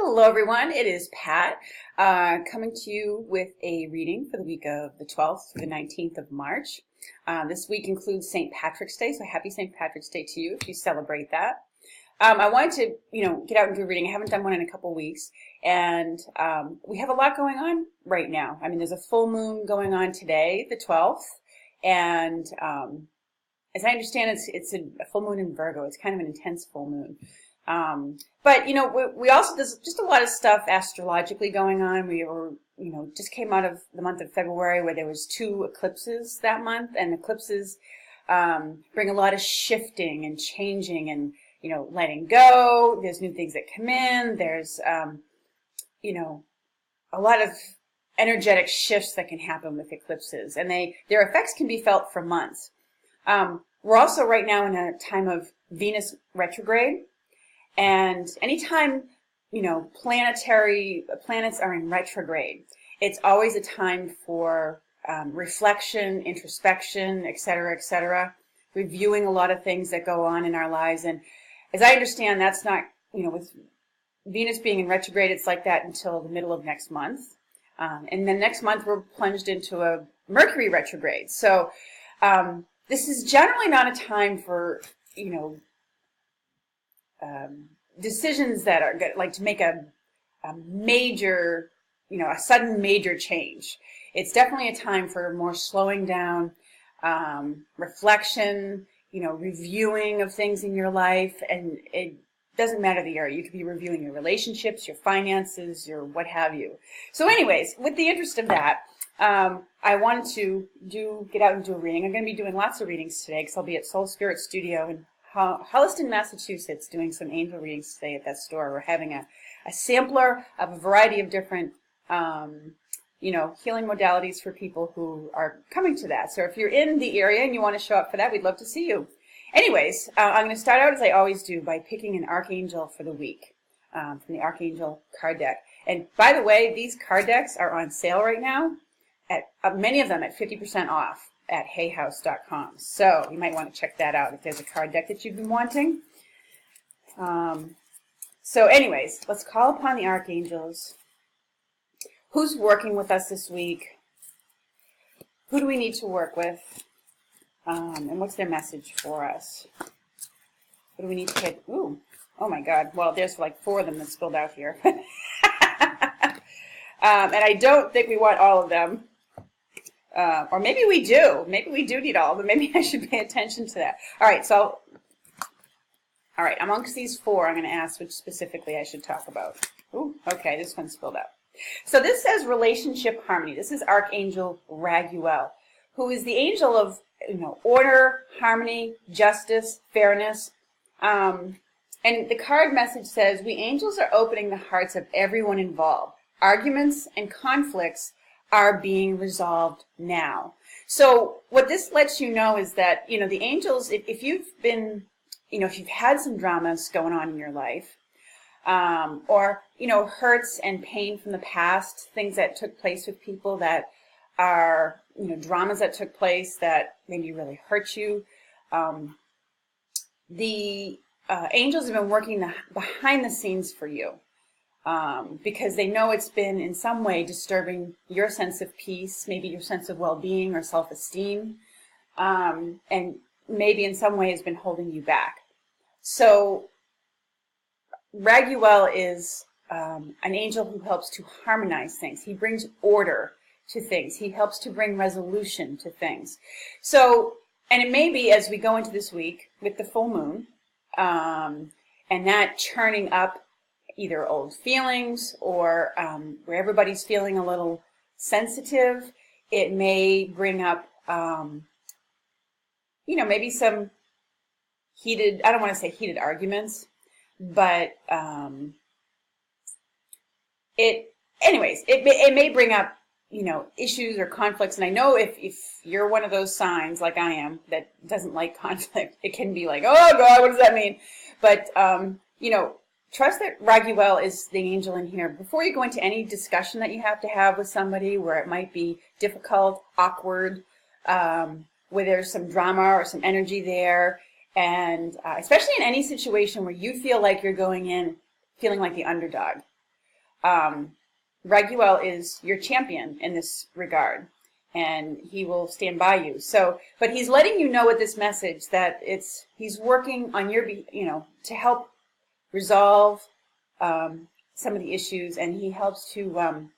Hello everyone, it is Pat coming to you with a reading for the week of the 12th through the 19th of March. This week includes St. Patrick's Day, so happy St. Patrick's Day to you if you celebrate that. I wanted to, get out and do a reading. I haven't done one in a couple weeks, and we have a lot going on right now. I mean, there's a full moon going on today, the 12th, and as I understand, it's a full moon in Virgo. It's kind of an intense full moon. But we also, there's just a lot of stuff astrologically going on. We were, just came out of the month of February where there was 2 eclipses that month, and eclipses bring a lot of shifting and changing and, letting go. There's new things that come in. There's, a lot of energetic shifts that can happen with eclipses, and their effects can be felt for months. We're also right now in a time of Venus retrograde. And anytime, planets are in retrograde, it's always a time for reflection, introspection, etc., reviewing a lot of things that go on in our lives. And as I understand, that's not, with Venus being in retrograde, it's like that until the middle of next month. And then next month, we're plunged into a Mercury retrograde. So this is generally not a time for, decisions that are good, like to make a major, a sudden major change. It's definitely a time for more slowing down, reflection, reviewing of things in your life. And it doesn't matter the area. You could be reviewing your relationships, your finances, your what have you. So anyways, with the interest of that, I wanted to get out and do a reading. I'm going to be doing lots of readings today because I'll be at Soul Spirit Studio in Holliston, Massachusetts, doing some angel readings today at that store. We're having a sampler of a variety of different, healing modalities for people who are coming to that. So if you're in the area and you want to show up for that, we'd love to see you. Anyways, I'm going to start out, as I always do, by picking an archangel for the week from the Archangel card deck. And by the way, these card decks are on sale right now, at many of them at 50% off at hayhouse.com. So you might want to check that out if there's a card deck that you've been wanting. So anyways, let's call upon the archangels. Who's working with us this week? Who do we need to work with? And what's their message for us? What do we need to hit? Ooh, oh my God. Well, there's like 4 of them that spilled out here. And I don't think we want all of them. Or maybe we do. Maybe we do need all, but maybe I should pay attention to that. All right, amongst these 4, I'm going to ask which specifically I should talk about. Ooh, okay, this one spilled out. So this says relationship harmony. This is Archangel Raguel, who is the angel of, order, harmony, justice, fairness. And the card message says, we angels are opening the hearts of everyone involved. Arguments and conflicts are being resolved now. So what this lets you know is that, the angels, if you've been, if you've had some dramas going on in your life, or, hurts and pain from the past, things that took place with people that are, dramas that took place that maybe really hurt you, the angels have been working behind the scenes for you. Because they know it's been in some way disturbing your sense of peace, maybe your sense of well-being or self-esteem, and maybe in some way has been holding you back. So Raguel is an angel who helps to harmonize things. He brings order to things. He helps to bring resolution to things. So, and it may be as we go into this week with the full moon, and that churning up either old feelings or where everybody's feeling a little sensitive. It may bring up, maybe some heated, I don't want to say heated arguments, but it may bring up, issues or conflicts. And I know if you're one of those signs like I am that doesn't like conflict, it can be like, oh God, what does that mean? But, trust that Raguel is the angel in here. Before you go into any discussion that you have to have with somebody where it might be difficult, awkward, where there's some drama or some energy there, and especially in any situation where you feel like you're going in feeling like the underdog. Raguel is your champion in this regard, and he will stand by you. So, but he's letting you know with this message that he's working on your, to help resolve some of the issues, and he helps to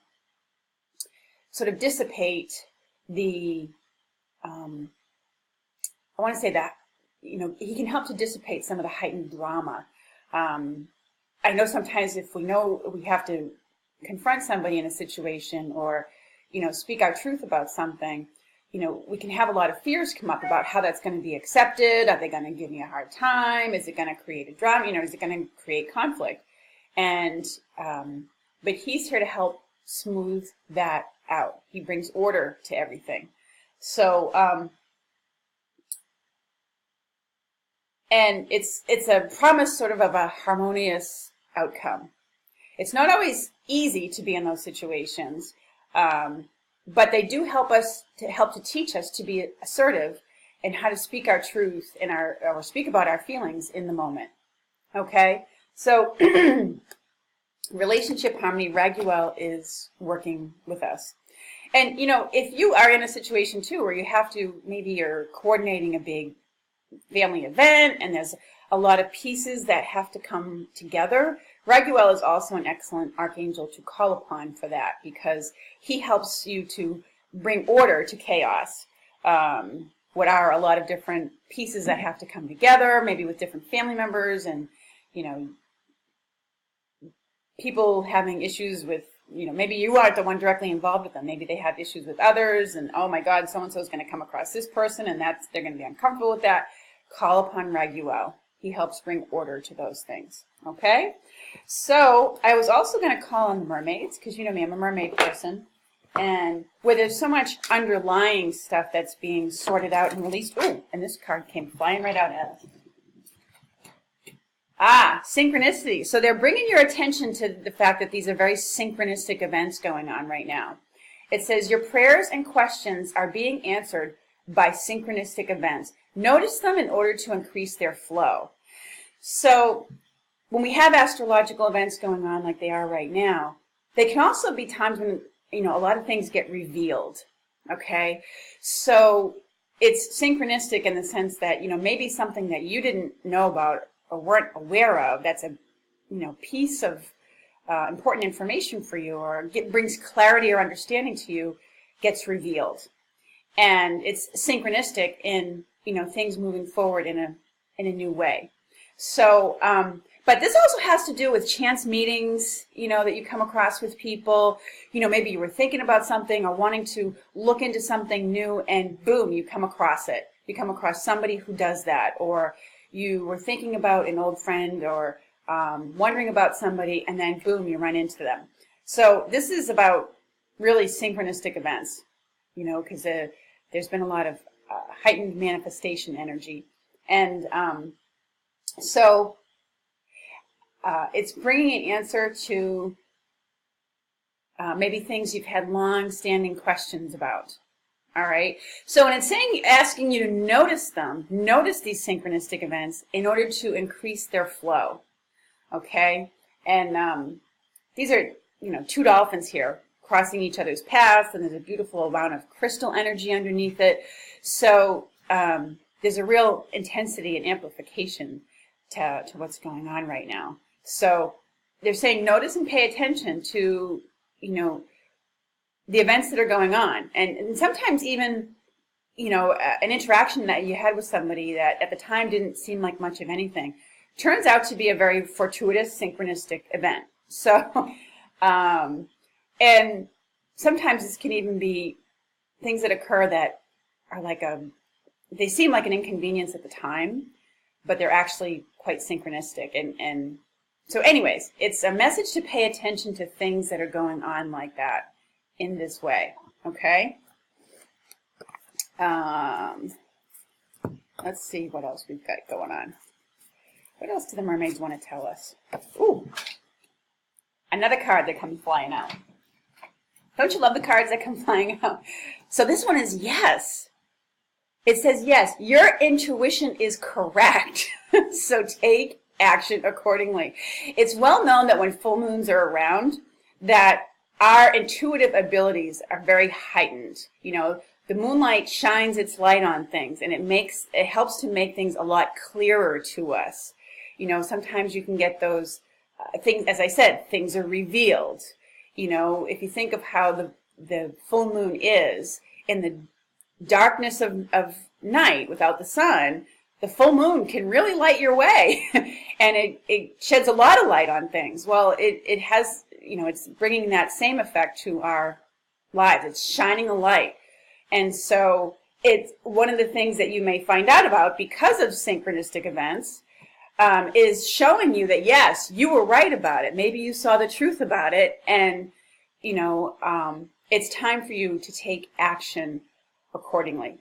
sort of dissipate the, I want to say that, he can help to dissipate some of the heightened drama. I know sometimes if we know we have to confront somebody in a situation or, speak our truth about something, we can have a lot of fears come up about how that's going to be accepted. Are they going to give me a hard time? Is it going to create a drama? Is it going to create conflict? And, but he's here to help smooth that out. He brings order to everything. So, and it's a promise sort of a harmonious outcome. It's not always easy to be in those situations, but they do help to teach us to be assertive and how to speak our truth or speak about our feelings in the moment. Okay, so relationship harmony, Raguel is working with us. And if you are in a situation too where you have to, maybe you're coordinating a big family event and there's a lot of pieces that have to come together, Raguel is also an excellent archangel to call upon for that, because he helps you to bring order to chaos. What are a lot of different pieces that have to come together, maybe with different family members and, people having issues with, maybe you aren't the one directly involved with them. Maybe they have issues with others and, oh my God, so-and-so is going to come across this person and they're going to be uncomfortable with that. Call upon Raguel. He helps bring order to those things. Okay? So I was also going to call on the mermaids, because you know me, I'm a mermaid person. And where there's so much underlying stuff that's being sorted out and released. Ooh, and this card came flying right out at us. Synchronicity. So they're bringing your attention to the fact that these are very synchronistic events going on right now. It says your prayers and questions are being answered by synchronistic events. Notice them in order to increase their flow. So when we have astrological events going on like they are right now, they can also be times when, a lot of things get revealed. Okay? So it's synchronistic in the sense that, maybe something that you didn't know about or weren't aware of, that's a piece of important information for you, or brings clarity or understanding to you, gets revealed. And it's synchronistic in things moving forward in a new way. So but this also has to do with chance meetings, that you come across with people. Maybe you were thinking about something or wanting to look into something new, and boom, you come across it. You come across somebody who does that, or you were thinking about an old friend or wondering about somebody, and then boom, you run into them. So this is about really synchronistic events, because there's been a lot of heightened manifestation energy. And so it's bringing an answer to maybe things you've had long-standing questions about. All right. So when it's asking you to notice these synchronistic events in order to increase their flow. Okay. And these are, two dolphins here crossing each other's paths, and there's a beautiful amount of crystal energy underneath it. So there's a real intensity and amplification to what's going on right now. So they're saying notice and pay attention to, the events that are going on. And sometimes even, an interaction that you had with somebody that at the time didn't seem like much of anything turns out to be a very fortuitous, synchronistic event. So, and sometimes this can even be things that occur that are they seem like an inconvenience at the time, but they're actually quite synchronistic. And so anyways, it's a message to pay attention to things that are going on like that in this way. Okay? Let's see what else we've got going on. What else do the mermaids want to tell us? Ooh, another card that comes flying out. Don't you love the cards that come flying out? So this one is yes. It says, yes, your intuition is correct. So take action accordingly. It's well known that when full moons are around, that our intuitive abilities are very heightened. You know, the moonlight shines its light on things, and it helps to make things a lot clearer to us. You know, sometimes you can get those things, as I said, things are revealed. You know, if you think of how the full moon is in the darkness of night without the sun, the full moon can really light your way and it sheds a lot of light on things. Well, it has, you know, it's bringing that same effect to our lives. It's shining a light. And so it's one of the things that you may find out about because of synchronistic events is showing you that, yes, you were right about it. Maybe you saw the truth about it, and, you know, it's time for you to take action accordingly.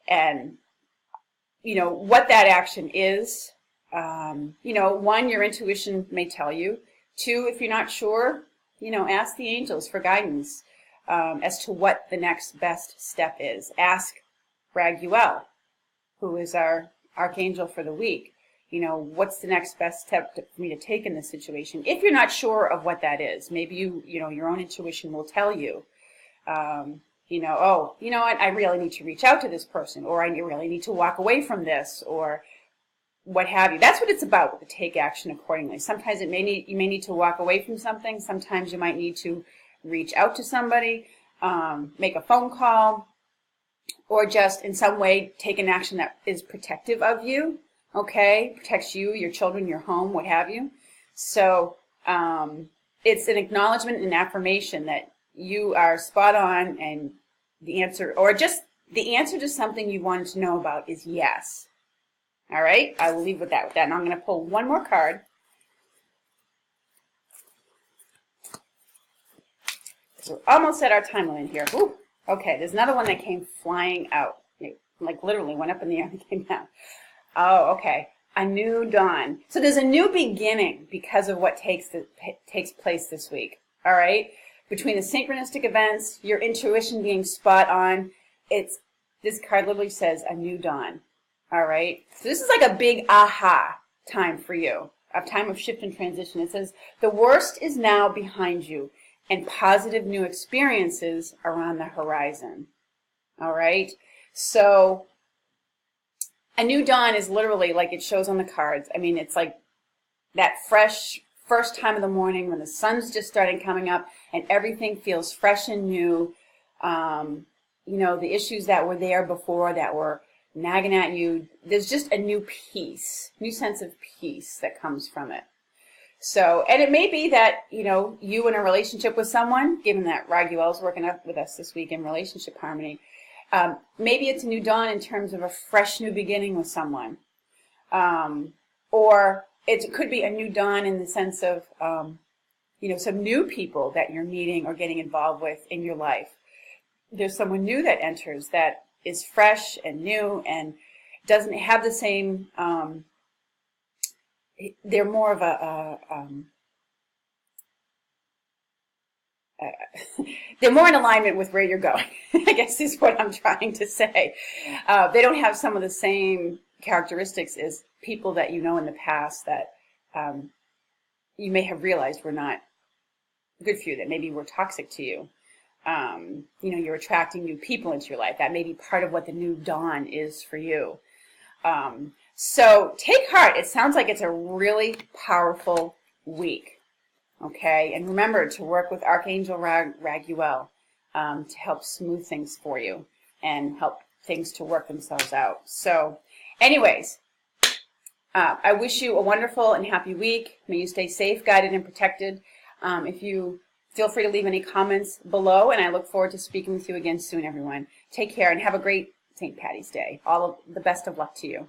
And, you know, what that action is, you know, one, your intuition may tell you. Two, if you're not sure, you know, ask the angels for guidance as to what the next best step is. Ask Raguel, who is our archangel for the week, you know, what's the next best step for me to take in this situation? If you're not sure of what that is, maybe you know, your own intuition will tell you, you know, oh, you know what, I really need to reach out to this person, or I really need to walk away from this, or what have you. That's what it's about, to take action accordingly. Sometimes you may need to walk away from something. Sometimes you might need to reach out to somebody, make a phone call, or just in some way take an action that is protective of you, okay? Protects you, your children, your home, what have you. So it's an acknowledgement and affirmation that you are spot on, and the answer, or just the answer to something you wanted to know about, is yes. All right, I will leave with that. And I'm going to pull one more card. So we're almost at our time limit here. Ooh, okay, there's another one that came flying out. It, like, literally went up in the air and came down. Oh, okay. A new dawn. So there's a new beginning because of what takes place this week. All right? Between the synchronistic events, your intuition being spot on, this card literally says a new dawn. All right? So this is like a big aha time for you, a time of shift and transition. It says, the worst is now behind you, and positive new experiences are on the horizon. All right? So a new dawn is literally, like it shows on the cards, I mean, it's like that fresh first time of the morning when the sun's just starting coming up and everything feels fresh and new. You know, the issues that were there before that were nagging at you, there's just a new peace, new sense of peace that comes from it. So, and it may be that, you know, you in a relationship with someone, given that Raguel's working up with us this week in relationship harmony, maybe it's a new dawn in terms of a fresh new beginning with someone. Or it could be a new dawn in the sense of, you know, some new people that you're meeting or getting involved with in your life. There's someone new that enters that is fresh and new and doesn't have the same, they're more of they're more in alignment with where you're going, I guess is what I'm trying to say. They don't have some of the same characteristics as people that you know in the past that you may have realized were not good for you, that maybe were toxic to you. You know, you're attracting new people into your life. That may be part of what the new dawn is for you. So take heart. It sounds like it's a really powerful week. Okay, and remember to work with Archangel Raguel to help smooth things for you and help things to work themselves out. So anyways, I wish you a wonderful and happy week. May you stay safe, guided, and protected. If you feel free to leave any comments below, and I look forward to speaking with you again soon, everyone. Take care and have a great St. Patty's Day. All of the best of luck to you.